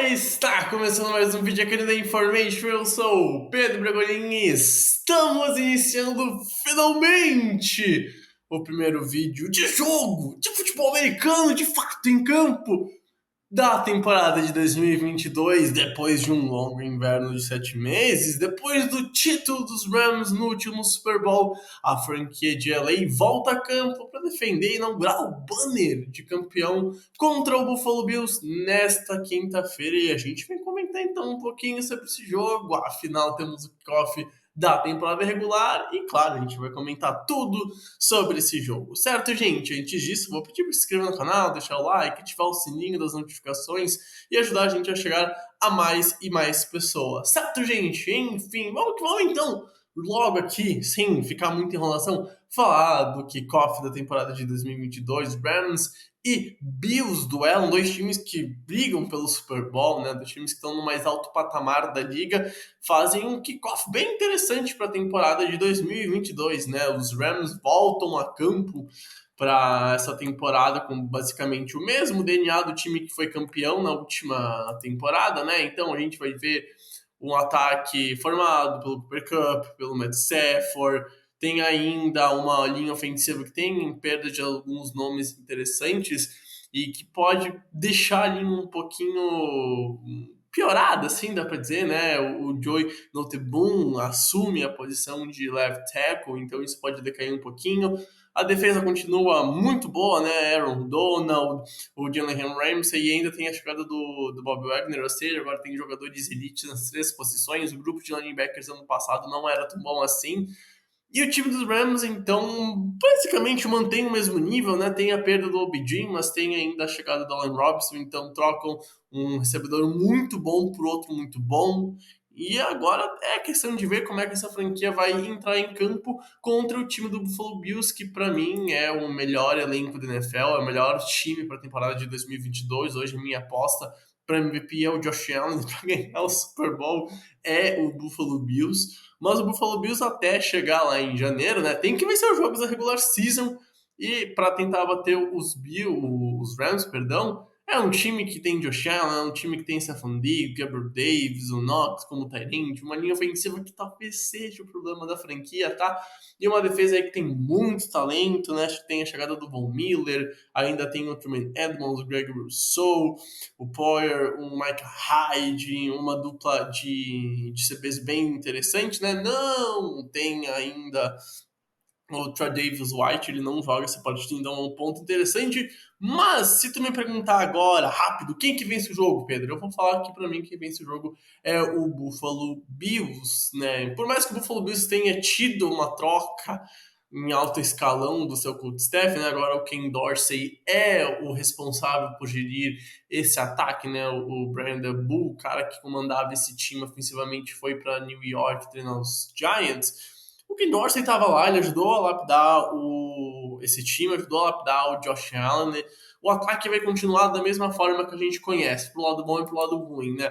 Está começando mais um vídeo aqui da Information. Eu sou o Pedro Bragolin e estamos iniciando finalmente o primeiro vídeo de jogo de futebol americano de fato em campo da temporada de 2022, depois de um longo inverno de 7 meses, depois do título dos Rams no último Super Bowl, a franquia de LA volta a campo para defender e inaugurar o banner de campeão contra o Buffalo Bills nesta quinta-feira. E a gente vai comentar então um pouquinho sobre esse jogo. Afinal, temos o kickoff da temporada regular e, claro, a gente vai comentar tudo sobre esse jogo, certo, gente? Antes disso, vou pedir para se inscrever no canal, deixar o like, ativar o sininho das notificações e ajudar a gente a chegar a mais e mais pessoas, certo, gente? Enfim, vamos que vamos então, logo aqui, sem ficar muita enrolação, falar do kickoff da temporada de 2022, Rams e Bills duelam, dois times que brigam pelo Super Bowl, né? Dois times que estão no mais alto patamar da liga, fazem um kickoff bem interessante para a temporada de 2022, né? Os Rams voltam a campo para essa temporada com basicamente o mesmo DNA do time que foi campeão na última temporada, né? Então a gente vai ver um ataque formado pelo Cooper Kupp, pelo Matt Stafford, tem ainda uma linha ofensiva que tem perda de alguns nomes interessantes e que pode deixar ali um pouquinho piorada, assim, dá pra dizer, né? O Joey Noteboom assume a posição de left tackle, então isso pode decair um pouquinho. A defesa continua muito boa, né? Aaron Donald, o Jalen Ramsey, e ainda tem a chegada do Bob Wagner, ou seja, agora tem jogadores elite nas três posições. O grupo de linebackers ano passado não era tão bom assim. E o time dos Rams, então, basicamente mantém o mesmo nível, né? Tem a perda do OBJ, mas tem ainda a chegada do Allen Robinson, então trocam um recebedor muito bom por outro muito bom. E agora é questão de ver como é que essa franquia vai entrar em campo contra o time do Buffalo Bills, que para mim é o melhor elenco da NFL, é o melhor time para a temporada de 2022. Hoje a minha aposta para MVP é o Josh Allen, para ganhar o Super Bowl é o Buffalo Bills. Mas o Buffalo Bills até chegar lá em janeiro, né, tem que vencer os jogos da regular season e para tentar bater os Rams, perdão. É um time que tem Josh Allen, é um time que tem Stephon Diggs, Gabriel Davis, o Knox como tight end, uma linha ofensiva que talvez seja o problema da franquia, tá? E uma defesa aí que tem muito talento, né? Tem a chegada do Von Miller, ainda tem o Truman Edmonds, o Greg Rousseau, o Poyer, o Mike Hyde, uma dupla de CBs bem interessante, né? Não tem ainda o Troy Davis White, ele não joga essa partida, então é um ponto interessante. Mas se tu me perguntar agora, rápido, quem que vence o jogo, Pedro? Eu vou falar aqui pra mim quem vence o jogo é o Buffalo Bills, né? Por mais que o Buffalo Bills tenha tido uma troca em alto escalão do seu coach staff, né? Agora o Ken Dorsey é o responsável por gerir esse ataque, né? O Brandon Bull, o cara que comandava esse time ofensivamente, foi para New York treinar os Giants. O Ken Dorsey estava lá, ele ajudou a lapidar esse time, ajudou a lapidar o Josh Allen, né? O ataque vai continuar da mesma forma que a gente conhece, pro lado bom e pro lado ruim, né?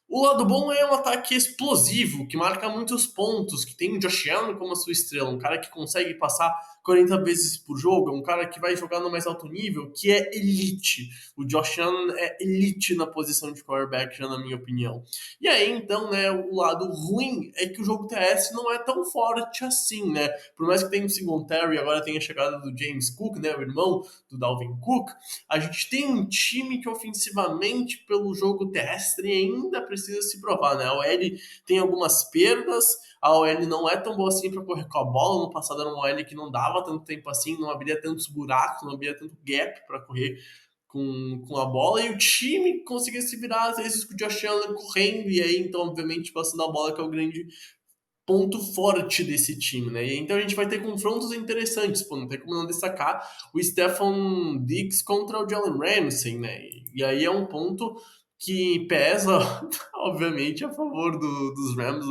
O lado bom é um ataque explosivo, que marca muitos pontos, que tem o Josh Allen como a sua estrela, um cara que consegue passar 40 vezes por jogo, um cara que vai jogar no mais alto nível, que é elite. O Josh Allen é elite na posição de quarterback, já na minha opinião. E aí, então, né, o lado ruim é que o jogo terrestre não é tão forte assim, né? Por mais que tenha o Singletary, agora tem a chegada do James Cook, né, o irmão do Dalvin Cook, a gente tem um time que ofensivamente, pelo jogo terrestre, ainda precisa se provar, né? A OL tem algumas perdas, a OL não é tão boa assim para correr com a bola. No passado era uma OL que não dava tanto tempo assim, não abria tantos buracos, não abria tanto gap para correr com a bola, e o time conseguia se virar, às vezes, com o Josh Allen correndo, e aí, então, obviamente, passando a bola, que é o grande ponto forte desse time, né? E então a gente vai ter confrontos interessantes, pô, não tem como não destacar o Stephon Diggs contra o Jalen Ramsey, né? E aí é um ponto que pesa, obviamente, a favor dos Rams.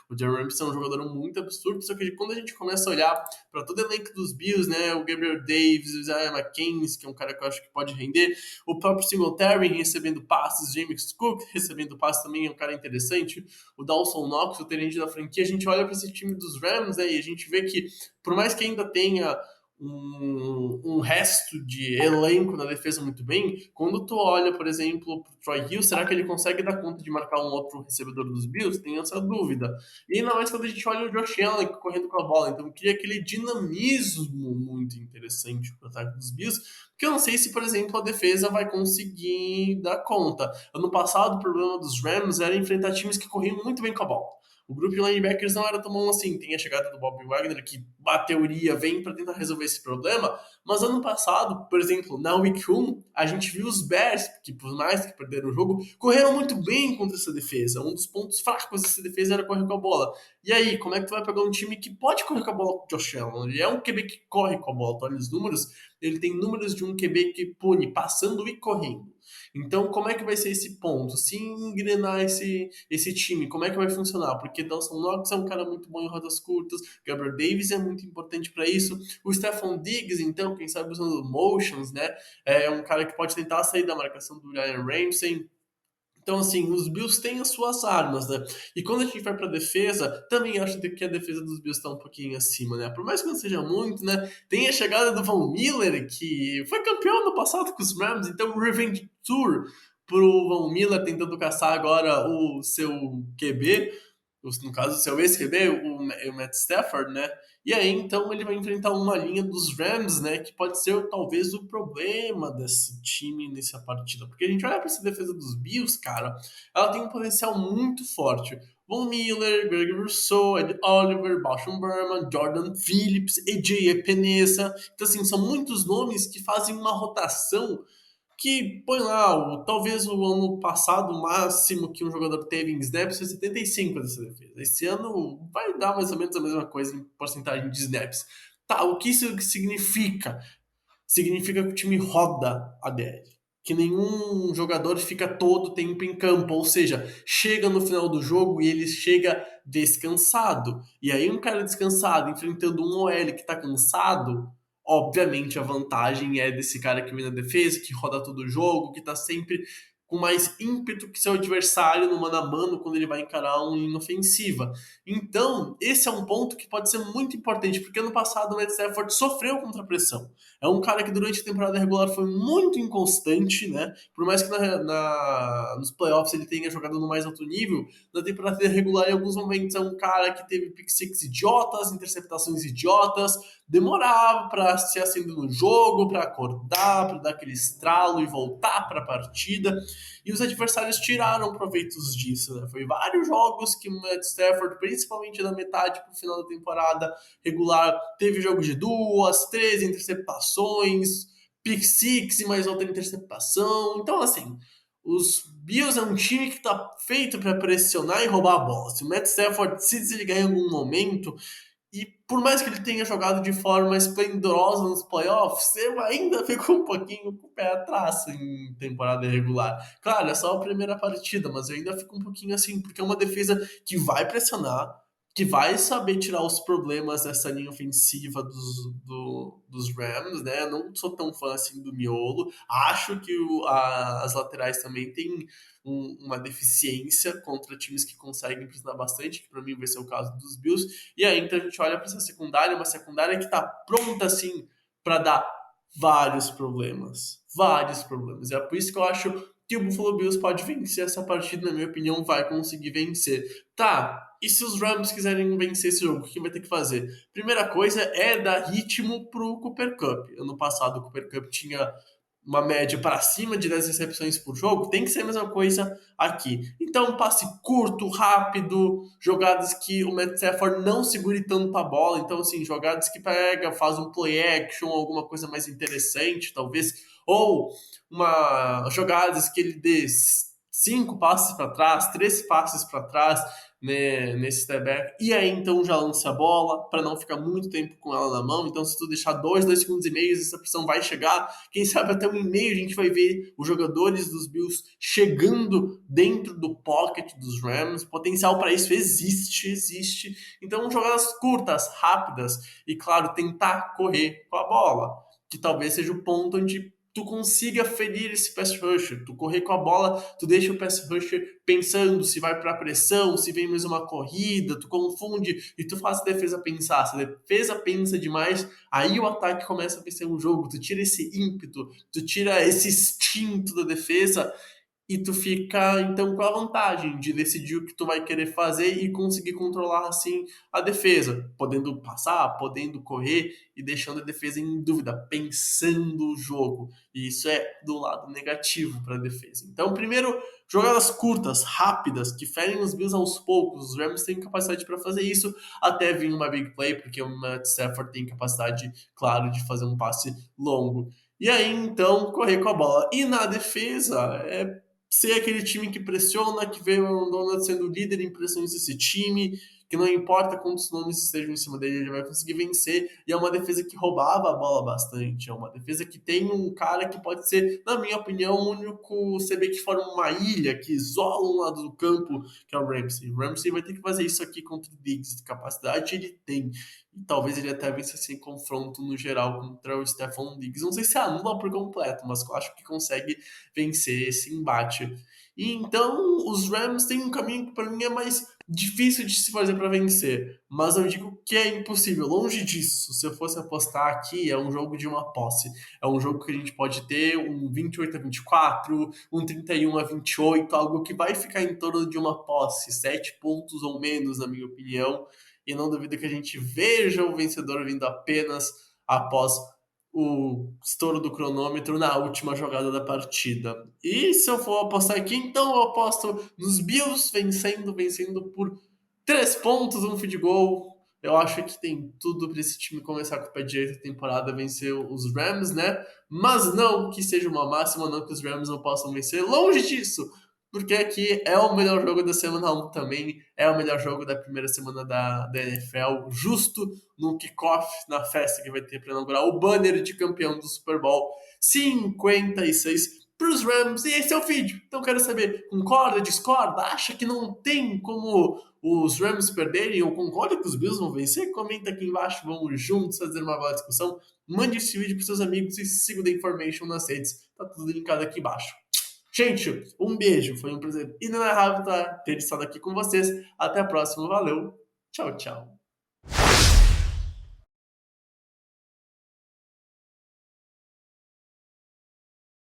O Jalen Ramsey é um jogador muito absurdo, só que quando a gente começa a olhar para todo o elenco dos Bills, né? O Gabriel Davis, o Isaiah McKenzie, que é um cara que eu acho que pode render, o próprio Singletary recebendo passes, James Cook recebendo passes também é um cara interessante, o Dawson Knox, o tenente da franquia. A gente olha para esse time dos Rams, né, e a gente vê que, por mais que ainda tenha um resto de elenco na defesa muito bem, quando tu olha, por exemplo, pro Troy Hill, será que ele consegue dar conta de marcar um outro recebedor dos Bills? Tem essa dúvida. E ainda mais quando a gente olha o Josh Allen correndo com a bola, então cria aquele dinamismo muito interessante pro ataque dos Bills, porque eu não sei se, por exemplo, a defesa vai conseguir dar conta. Ano passado, o problema dos Rams era enfrentar times que corriam muito bem com a bola. O grupo de linebackers não era tão bom assim. Tem a chegada do Bob Wagner, que, a teoria, vem para tentar resolver esse problema. Mas ano passado, por exemplo, na Week 1, a gente viu os Bears, que por mais que perderam o jogo, correram muito bem contra essa defesa. Um dos pontos fracos dessa defesa era correr com a bola. E aí, como é que tu vai pegar um time que pode correr com a bola com o Josh Allen? Ele é um QB que corre com a bola. Tu olha os números, ele tem números de um QB que pune passando e correndo. Então, como é que vai ser esse ponto? Se engrenar esse time, como é que vai funcionar? Porque Dawson Knox é um cara muito bom em rodas curtas, Gabriel Davis é muito importante para isso, o Stephon Diggs, então, quem sabe usando motions, né? É um cara que pode tentar sair da marcação do Ryan Ramsey. Então, assim, os Bills têm as suas armas, né? E quando a gente vai pra defesa, também acho que a defesa dos Bills tá um pouquinho acima, né? Por mais que não seja muito, né? Tem a chegada do Von Miller, que foi campeão no passado com os Rams, então o Revenge Tour pro Von Miller tentando caçar agora o seu QB, no caso, o seu ex-QB, o Matt Stafford, né? E aí, então, ele vai enfrentar uma linha dos Rams, né? Que pode ser, talvez, o problema desse time nessa partida. Porque a gente olha para essa defesa dos Bills, cara, ela tem um potencial muito forte. Von Miller, Greg Rousseau, Ed Oliver, Basham Berman, Jordan Phillips, AJ Epinesa. Então, assim, são muitos nomes que fazem uma rotação que põe lá, talvez o ano passado o máximo que um jogador teve em snaps foi 75 dessa defesa. Esse ano vai dar mais ou menos a mesma coisa em porcentagem de snaps. Tá, o que isso significa? Significa que o time roda a DL. Que nenhum jogador fica todo o tempo em campo, ou seja, chega no final do jogo e ele chega descansado. E aí um cara descansado enfrentando um OL que tá cansado, obviamente a vantagem é desse cara que vem na defesa, que roda todo o jogo, que tá sempre com mais ímpeto que seu adversário no mano a mano quando ele vai encarar uma linha ofensiva. Então, esse é um ponto que pode ser muito importante, porque ano passado o Matt Stafford sofreu contra a pressão. É um cara que durante a temporada regular foi muito inconstante, né? Por mais que nos playoffs ele tenha jogado no mais alto nível, na temporada regular em alguns momentos é um cara que teve pick six idiotas, interceptações idiotas, demorava para se acender no jogo, para acordar, para dar aquele estralo e voltar para a partida. E os adversários tiraram proveitos disso, né? Foi vários jogos que o Matt Stafford, principalmente da metade para o final da temporada regular, teve jogos de 2, 3 interceptações, pick six e mais outra interceptação. Então, assim, os Bills é um time que tá feito para pressionar e roubar a bola. Se o Matt Stafford se desligar em algum momento, e por mais que ele tenha jogado de forma esplendorosa nos playoffs, eu ainda fico um pouquinho com o pé atrás em temporada regular. Claro, é só a primeira partida, mas eu ainda fico um pouquinho assim, porque é uma defesa que vai pressionar, que vai saber tirar os problemas dessa linha ofensiva dos Rams, né? Não sou tão fã assim do miolo. Acho que as laterais também têm uma deficiência contra times que conseguem pressionar bastante, que para mim vai ser o caso dos Bills. E aí, então a gente olha para essa secundária, uma secundária que está pronta, assim, para dar vários problemas. Vários problemas. E é por isso que eu acho que o Buffalo Bills pode vencer essa partida, na minha opinião, vai conseguir vencer. Tá, e se os Rams quiserem vencer esse jogo, o que vai ter que fazer? Primeira coisa é dar ritmo pro Cooper Kupp. Ano passado o Cooper Kupp tinha uma média para cima de 10 recepções por jogo, tem que ser a mesma coisa aqui. Então, passe curto, rápido, jogadas que o Matt Stafford não segure tanto a bola. Então, assim, jogadas que pega, faz um play action, alguma coisa mais interessante, talvez. Ou jogadas que ele dê 5 passes para trás, 3 passes para trás, né, nesse step back, e aí então já lance a bola para não ficar muito tempo com ela na mão. Então, se tu deixar 2 segundos e meio, essa pressão vai chegar. Quem sabe até 1 e meio a gente vai ver os jogadores dos Bills chegando dentro do pocket dos Rams. Potencial para isso existe. Então, jogadas curtas, rápidas e, claro, tentar correr com a bola, que talvez seja o ponto onde tu consiga ferir esse pass rusher. Tu correr com a bola, tu deixa o pass rusher pensando se vai pra pressão, se vem mais uma corrida, tu confunde e tu faz a defesa pensar. Se a defesa pensa demais, aí o ataque começa a vencer um jogo. Tu tira esse ímpeto, tu tira esse instinto da defesa e tu fica, então, com a vantagem de decidir o que tu vai querer fazer e conseguir controlar, assim, a defesa. Podendo passar, podendo correr e deixando a defesa em dúvida, pensando o jogo. E isso é do lado negativo para a defesa. Então, primeiro, jogadas curtas, rápidas, que ferem os Bills aos poucos. Os Rams têm capacidade para fazer isso até vir uma big play, porque o Matt Stafford tem capacidade, claro, de fazer um passe longo. E aí, então, correr com a bola. E na defesa, ser aquele time que pressiona, que vê o Aaron Donald sendo líder em pressões desse time, que não importa quantos nomes estejam em cima dele, ele vai conseguir vencer. E é uma defesa que roubava a bola bastante. É uma defesa que tem um cara que pode ser, na minha opinião, o único CB que forma uma ilha, que isola um lado do campo, que é o Ramsey. O Ramsey vai ter que fazer isso aqui contra o Diggs. Capacidade ele tem. E talvez ele até vença esse confronto no geral contra o Stephon Diggs. Não sei se anula por completo, mas eu acho que consegue vencer esse embate. E então os Rams têm um caminho que para mim é mais difícil de se fazer para vencer, mas eu digo que é impossível. Longe disso, se eu fosse apostar aqui, é um jogo de uma posse. É um jogo que a gente pode ter um 28-24, um 31-28, algo que vai ficar em torno de uma posse, 7 pontos ou menos, na minha opinião. E não duvido que a gente veja o vencedor vindo apenas após o estouro do cronômetro na última jogada da partida. E se eu for apostar aqui, então eu aposto nos Bills vencendo por 3 pontos, um field goal. Eu acho que tem tudo para esse time começar com o pé direito a temporada, vencer os Rams, né? Mas não que seja uma máxima, não que os Rams não possam vencer. Longe disso! Porque aqui é o melhor jogo da semana 1 também, é o melhor jogo da primeira semana da NFL, justo no kickoff, na festa que vai ter para inaugurar o banner de campeão do Super Bowl 56 para os Rams. E esse é o vídeo. Então quero saber, concorda, discorda, acha que não tem como os Rams perderem ou concorda que os Bills vão vencer? Comenta aqui embaixo, vamos juntos fazer uma boa discussão. Mande esse vídeo para seus amigos e siga o The Information nas redes. Tá tudo linkado aqui embaixo. Gente, um beijo. Foi um prazer inenarrável ter estado aqui com vocês. Até a próxima. Valeu. Tchau, tchau.